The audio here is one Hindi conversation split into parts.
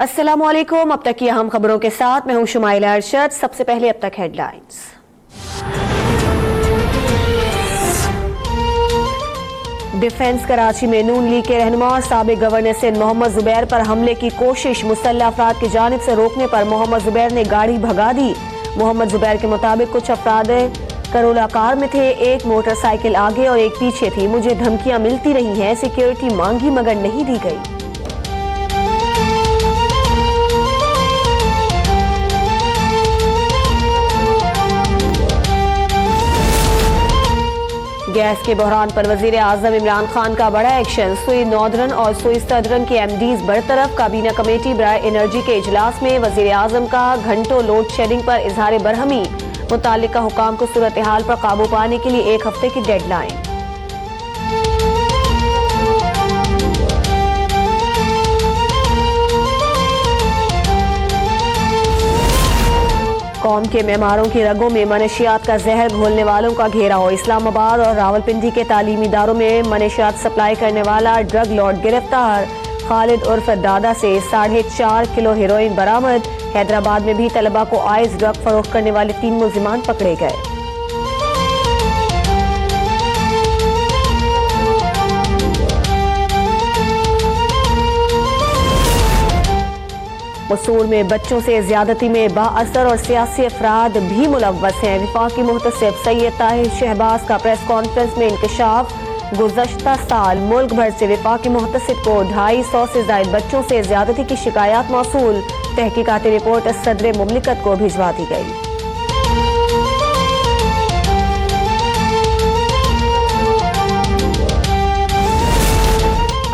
अस्सलामुअलैकुम। अब तक की अहम खबरों के साथ मैं हूं शुमाइला अरशद। सबसे पहले अब तक हेडलाइंस। डिफेंस कराची में नून लीग के रहनुमा और साबिक गवर्नर सिंध मोहम्मद जुबैर पर हमले की कोशिश, मुसल्लह अफराद की जानिब से रोकने पर मोहम्मद जुबैर ने गाड़ी भगा दी। मोहम्मद जुबैर के मुताबिक कुछ अफराद करोला कार में थे, एक मोटरसाइकिल आगे और एक पीछे थी। मुझे धमकियां मिलती रही हैं, सिक्योरिटी मांगी मगर नहीं दी गई। गैस के बहरान पर वजीर आजम इमरान खान का बड़ा एक्शन। सुई नॉर्दर्न और सुई सदर्न के MDs बरतरफ। काबीना कमेटी बराए एनर्जी के इजलास में वजीर आजम का घंटों लोड शेडिंग पर इजहार बरहमी। मुतालिका हुकाम को सूरत हाल पर काबू पाने के लिए 1 हफ्ते की डेडलाइन। कौम के मेमारों की रगों में मनशियात का जहर घोलने वालों का घेराव। इस्लामाबाद और रावलपिंडी के तालीमी इदारों में मनशियात सप्लाई करने वाला ड्रग लॉर्ड गिरफ्तार। खालिद उर्फ दादा से 4.5 किलो हेरोइन बरामद। हैदराबाद में भी तलबा को आइस ड्रग फरोख्त करने वाले 3 मुल्जिमान पकड़े गए। कसूर में बच्चों से ज्यादती में बाअसर और सियासी अफराद भी मुलव्वस हैं। विफाकी मुहतसिब सैयद ताहिर शहबाज का प्रेस कॉन्फ्रेंस में इंकशाफ। गुज़श्ता साल मुल्क भर से विफाकी मुहतसिब को 250 से ज्यादा बच्चों से ज्यादती की शिकायत मौसूल। तहकीकाती रिपोर्ट सदर मुमलिकत को भिजवा दी गई।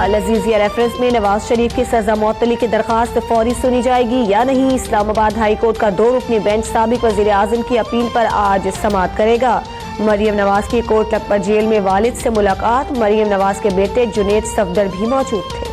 अल अजीजिया रेफरेंस में नवाज शरीफ की सजा मुअत्तली की दरखास्त फौरी सुनी जाएगी या नहीं। इस्लामाबाद हाई कोर्ट का 2 रुकनी बेंच साबिक वजीर आजम की अपील पर आज समाअत करेगा। मरियम नवाज की कोर्ट लखपत जेल में वालिद से मुलाकात। मरियम नवाज के बेटे जुनेद सफदर भी मौजूद थे।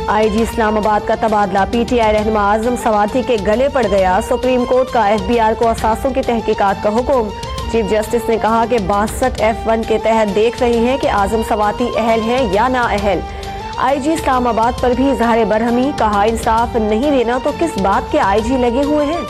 IG इस्लामाबाद का तबादला। PTI रहनुमा आजम सवाती के गले पड़ गया। सुप्रीम कोर्ट का FBR को असासों की तहकीकात का हुक्म। चीफ जस्टिस ने कहा कि 62 F1 के तहत देख रहे हैं कि आजम सवाती अहल हैं या ना अहल। IG इस्लामाबाद पर भी इजहार बरहमी। कहा इंसाफ नहीं देना तो किस बात के IG लगे हुए हैं।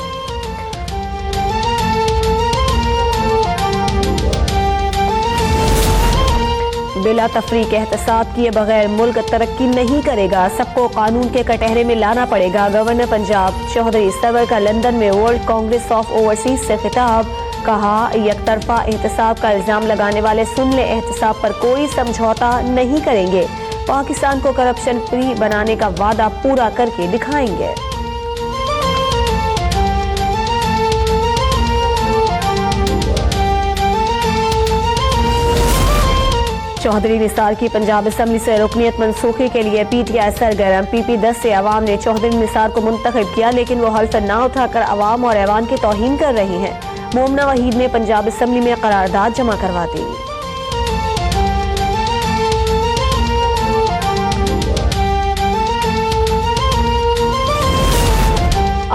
बिला तफरीक एहतसाब किए बगैर मुल्क तरक्की नहीं करेगा, सबको कानून के कटहरे में लाना पड़ेगा। गवर्नर पंजाब चौधरी सरवर का लंदन में वर्ल्ड कांग्रेस ऑफ ओवरसीज से खिताब। कहा यकतरफा एहतसाब का इल्जाम लगाने वाले सुन ले, एहतसाब पर कोई समझौता नहीं करेंगे। पाकिस्तान को करप्शन फ्री बनाने का वादा पूरा करके दिखाएंगे। चौधरी निसार की पंजाब असम्बली से रुकनीत मनसूखी के लिए PTI सरगर्म। PP10 से अवाम ने चौधरी निसार को मुंतखब किया, लेकिन वो हल्फ ना उठाकर अवाम और ऐवान की तौहीन कर रही हैं। मोमना वहीद ने पंजाब असम्बली में करारदाद जमा करवा दी।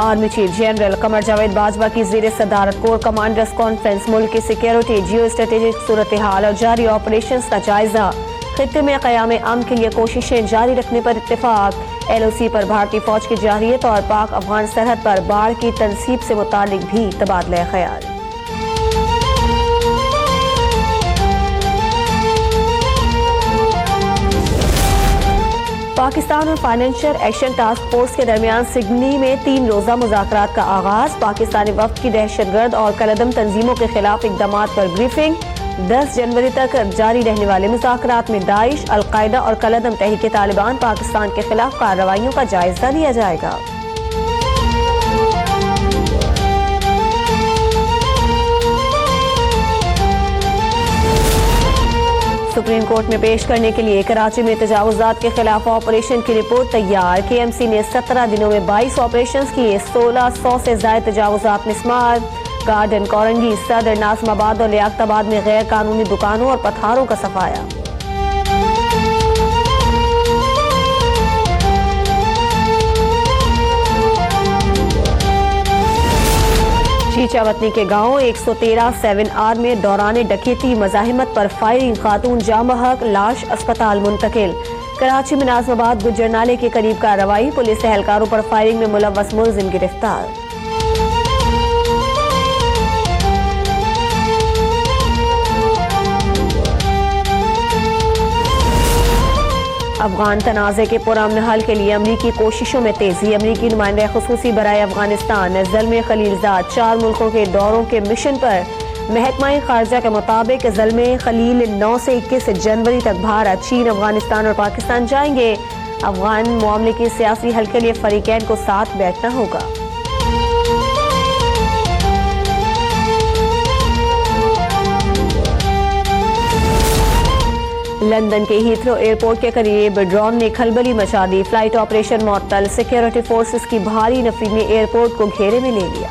Army chief general Qamar Javed Bajwa की ज़ेर सदारत कोर कमांडर्स कॉन्फ्रेंस। मुल्क की सिक्योरिटी, जियो स्ट्रेटेजिक सूरत हाल और जारी ऑपरेशंस का जायजा। खित्ते में क़याम अमन के लिए कोशिशें जारी रखने पर इत्तेफाक। LOC पर भारतीय फौज की जारियत और पाक अफगान सरहद पर बाढ़ की तनसीब से मुतालिक भी तबादला ख्याल। पाकिस्तान और फाइनेंशियल एक्शन टास्क फोर्स के दरमियान सिडनी में 3 रोजा मुज़ाकरात का आगाज। पाकिस्तानी वफ्द की दहशतगर्द और कलदम तंजीमों के खिलाफ इक़दामात पर ब्रीफिंग। 10 जनवरी तक जारी रहने वाले मुज़ाकरात में दाइश, अलकायदा और कलदम तहरीक तालिबान पाकिस्तान के खिलाफ कार्रवाइयों का जायजा लिया जाएगा। सुप्रीम कोर्ट में पेश करने के लिए कराची में तजावुजात के खिलाफ ऑपरेशन की रिपोर्ट तैयार। KMC ने 17 दिनों में 22 ऑपरेशन किए। 1600 से ज्यादा तजावुजात मिस्मार। गार्डन, कोरंगी, सदर, नाज़िमाबाद और लियाकताबाद में गैर कानूनी दुकानों और पथारों का सफाया। शीचावतनी के गांव 113 7R में दौरान डकैती मज़ाहिमत पर फायरिंग, खातून जाम हक, लाश अस्पताल मुंतकिल। कराची में नाजमाबाद गुज्जर नाले के करीब कार्रवाई, पुलिस एहलकारों पर फायरिंग में मुलव्वस मुलजिम गिरफ्तार। अफगान तनाज़े के पुरअमन हल के लिए अमरीकी कोशिशों में तेजी। अमरीकी नुमाइंदा खुसूसी बराए अफगानिस्तान ज़ल्मे खलीलजाद 4 मुल्कों के दौरों के मिशन पर। महकमा खारजा के मुताबिक ज़ल्मे खलील 9 से 21 जनवरी तक भारत, चीन, अफगानिस्तान और पाकिस्तान जाएंगे। अफगान मामले के सियासी हल के लिए फरीकैन को साथ बैठना होगा। लंदन के हीथ्रो एयरपोर्ट के करीब ड्रोन ने खलबली मचा दी। फ्लाइट ऑपरेशन मुअत्तल, सिक्योरिटी फोर्सेस की भारी नफरी ने एयरपोर्ट को घेरे में ले लिया।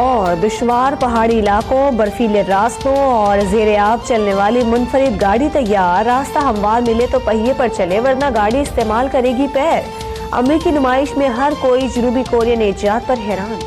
और दुश्वार पहाड़ी इलाकों, बर्फीले रास्तों और जेर आब चलने वाली मुनफरिद गाड़ी तैयार। रास्ता हमवार मिले तो पहिए पर चले, वरना गाड़ी इस्तेमाल करेगी पैर। अमरीकी नुमाइश में हर कोई जनूबी कोरिया ने इजाद पर हैरान।